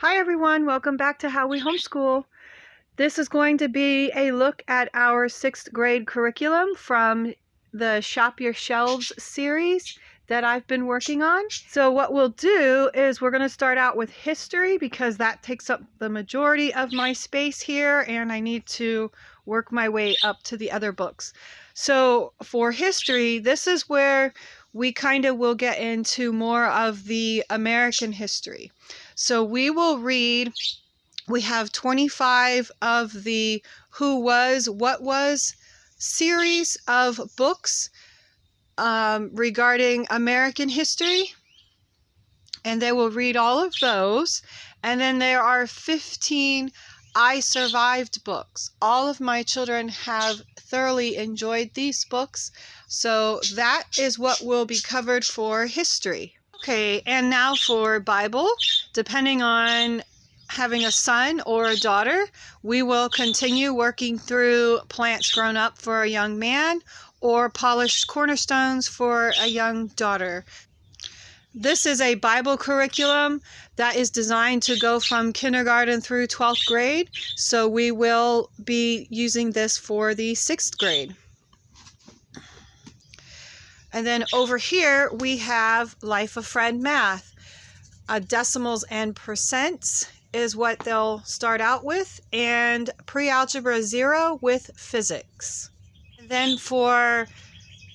Hi everyone, welcome back to How We Homeschool. This is going to be a look at our 6th grade curriculum from the Shop Your Shelves series that I've been working on. So what we'll do is we're going to start out with history because that takes up the majority of my space here and I need to work my way up to the other books. So for history, this is where we kind of will get into more of the American history. So we will read, we have 25 of the Who Was, What Was series of books regarding American history. And they will read all of those. And then there are 15 I Survived books. All of my children have thoroughly enjoyed these books. So that is what will be covered for history. Okay, and now for Bible. Depending on having a son or a daughter, we will continue working through Plants Grown Up for a young man or Polished Cornerstones for a young daughter. This is a Bible curriculum that is designed to go from kindergarten through 12th grade, so we will be using this for the 6th grade. And then over here we have Life of Fred Math. Decimals and percents is what they'll start out with, and Pre-Algebra 0 with physics. And then for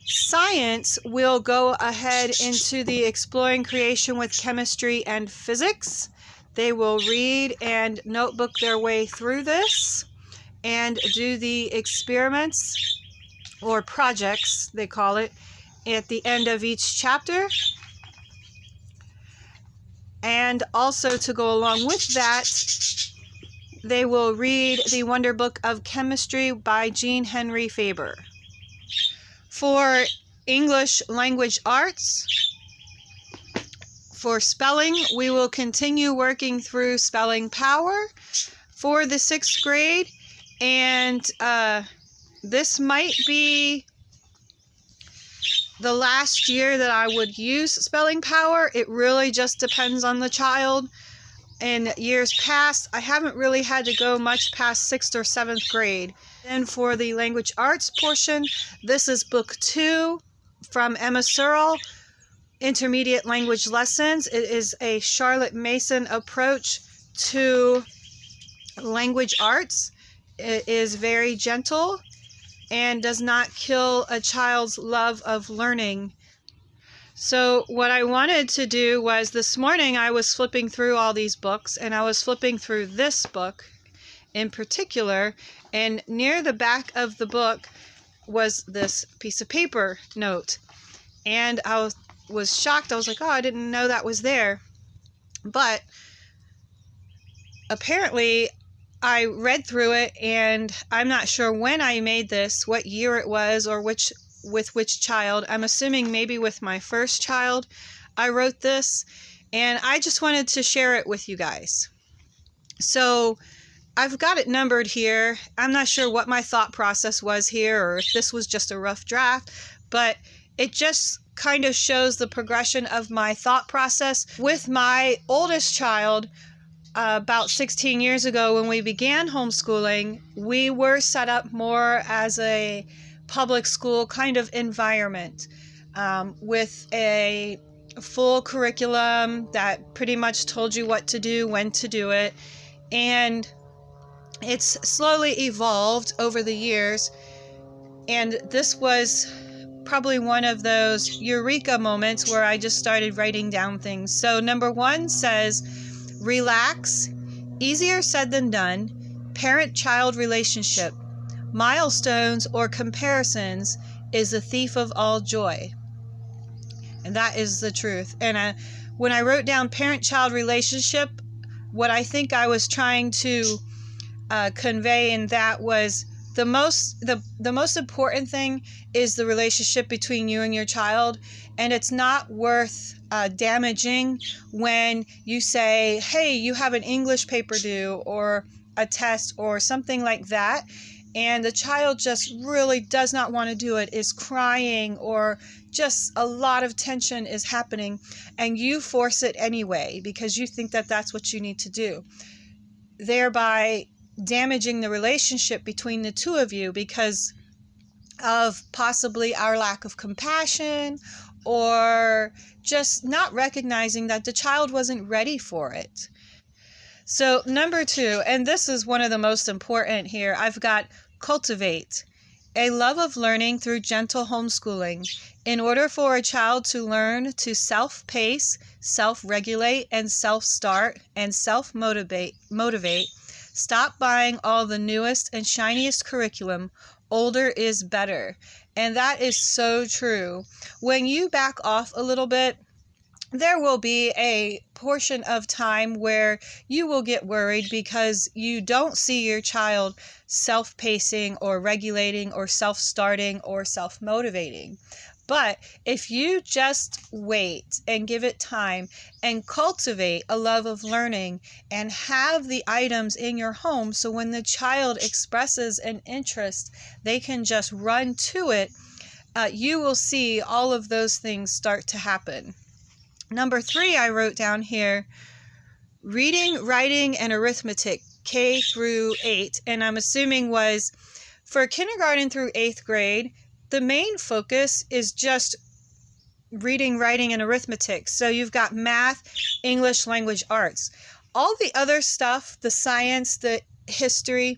science, we'll go ahead into the Exploring Creation with Chemistry and Physics. They will read and notebook their way through this and do the experiments or projects, they call it, at the end of each chapter. And also to go along with that, they will read the Wonder Book of Chemistry by Jean Henry Faber. For English Language Arts, for spelling, we will continue working through Spelling Power for the 6th grade. And this might be the last year that I would use Spelling Power. It really just depends on the child. In years past, I haven't really had to go much past 6th or 7th grade. And for the language arts portion, this is book 2 from Emma Searle, Intermediate Language Lessons. It is a Charlotte Mason approach to language arts. It is very gentle and does not kill a child's love of learning. So what I wanted to do was, this morning I was flipping through all these books, and I was flipping through this book in particular, and near the back of the book was this piece of paper note. And I was shocked. I was like, oh, I didn't know that was there. But apparently I read through it, and I'm not sure when I made this, what year it was, or with which child. I'm assuming maybe with my first child I wrote this, and I just wanted to share it with you guys. So I've got it numbered here. I'm not sure what my thought process was here, or if this was just a rough draft, but it just kind of shows the progression of my thought process. With my oldest child, about 16 years ago when we began homeschooling, we were set up more as a public school kind of environment with a full curriculum that pretty much told you what to do, when to do it. And it's slowly evolved over the years. And this was probably one of those eureka moments where I just started writing down things. So number 1 says, relax, easier said than done, parent-child relationship, milestones or comparisons is a thief of all joy. And that is the truth. And when I wrote down parent-child relationship, what I think I was trying to convey in that was the most important thing is the relationship between you and your child. And it's not worth damaging when you say, hey, you have an English paper due or a test or something like that, and the child just really does not want to do it, is crying or just a lot of tension is happening, and you force it anyway because you think that that's what you need to do, thereby damaging the relationship between the two of you because of possibly our lack of compassion or just not recognizing that the child wasn't ready for it. So number 2, and this is one of the most important here, I've got cultivate a love of learning through gentle homeschooling. In order for a child to learn to self-pace, self-regulate, and self-start and self-motivate, stop buying all the newest and shiniest curriculum. Older is better. And that is so true. When you back off a little bit, there will be a portion of time where you will get worried because you don't see your child self-pacing or regulating or self-starting or self-motivating. But if you just wait and give it time and cultivate a love of learning and have the items in your home so when the child expresses an interest, they can just run to it, you will see all of those things start to happen. Number 3, I wrote down here, reading, writing, and arithmetic, K through 8, and I'm assuming was for kindergarten through 8th grade. The main focus is just reading, writing, and arithmetic. So you've got math, English, language, arts. All the other stuff, the science, the history,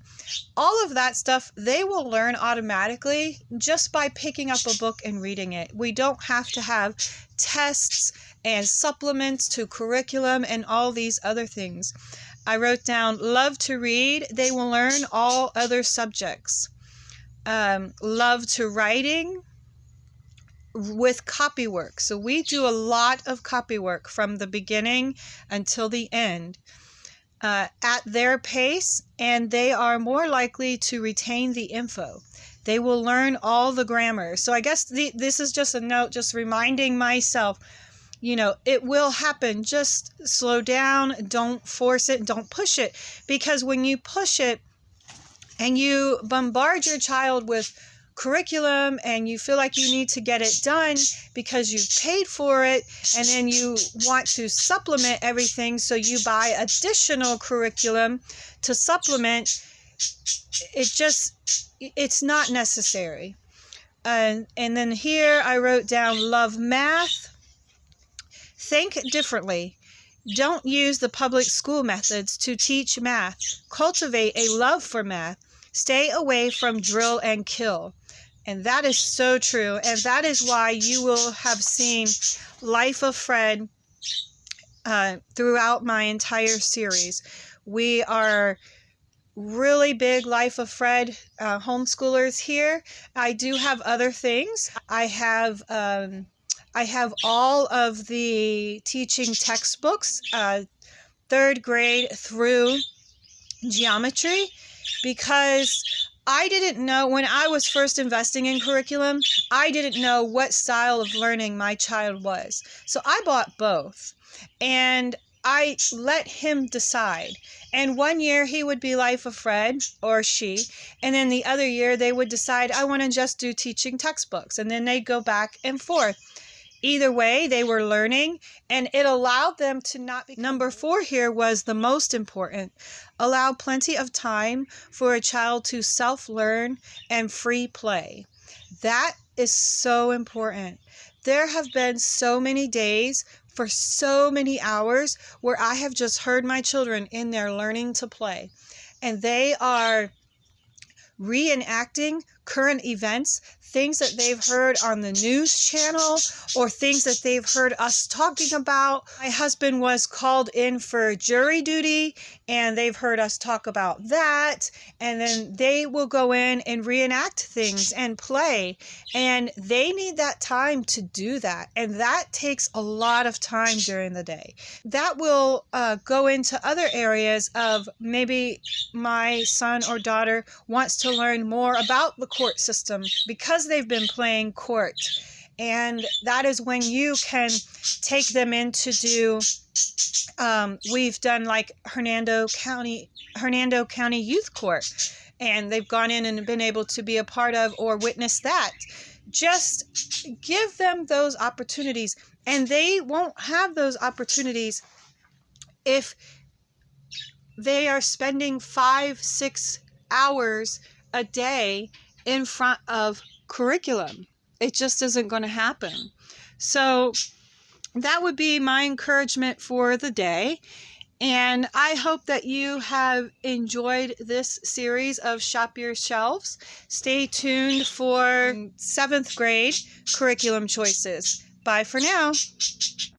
all of that stuff, they will learn automatically just by picking up a book and reading it. We don't have to have tests and supplements to curriculum and all these other things. I wrote down love to read. They will learn all other subjects. Love to writing with copy work. So we do a lot of copy work from the beginning until the end at their pace, and they are more likely to retain the info. They will learn all the grammar. So I guess this is just a note, just reminding myself, it will happen. Just slow down. Don't force it. Don't push it. Because when you push it, and you bombard your child with curriculum and you feel like you need to get it done because you've paid for it, and then you want to supplement everything, so you buy additional curriculum to supplement, it's not necessary. And then here I wrote down love math. Think differently. Don't use the public school methods to teach math. Cultivate a love for math. Stay away from drill and kill. And that is so true. And that is why you will have seen Life of Fred throughout my entire series. We are really big Life of Fred homeschoolers here. I do have other things. I have all of the teaching textbooks, 3rd grade through geometry, because I didn't know, when I was first investing in curriculum, I didn't know what style of learning my child was. So I bought both, and I let him decide. And one year he would be Life of Fred, or she, and then the other year they would decide, I want to just do teaching textbooks, and then they'd go back and forth. Either way, they were learning, and it allowed them to not be... Number 4 here was the most important. Allow plenty of time for a child to self-learn and free play. That is so important. There have been so many days for so many hours where I have just heard my children in there learning to play, and they are reenacting current events, things that they've heard on the news channel or things that they've heard us talking about. My husband was called in for jury duty, and they've heard us talk about that, and then they will go in and reenact things and play, and they need that time to do that, and that takes a lot of time during the day. That will go into other areas of maybe my son or daughter wants to learn more about the court system because they've been playing court, and that is when you can take them in to do we've done like Hernando County Youth Court, and they've gone in and been able to be a part of or witness that. Just give them those opportunities, and they won't have those opportunities if they are spending 5-6 hours a day in front of curriculum. It just isn't going to happen. So that would be my encouragement for the day. And I hope that you have enjoyed this series of Shop Your Shelves. Stay tuned for 7th grade curriculum choices. Bye for now.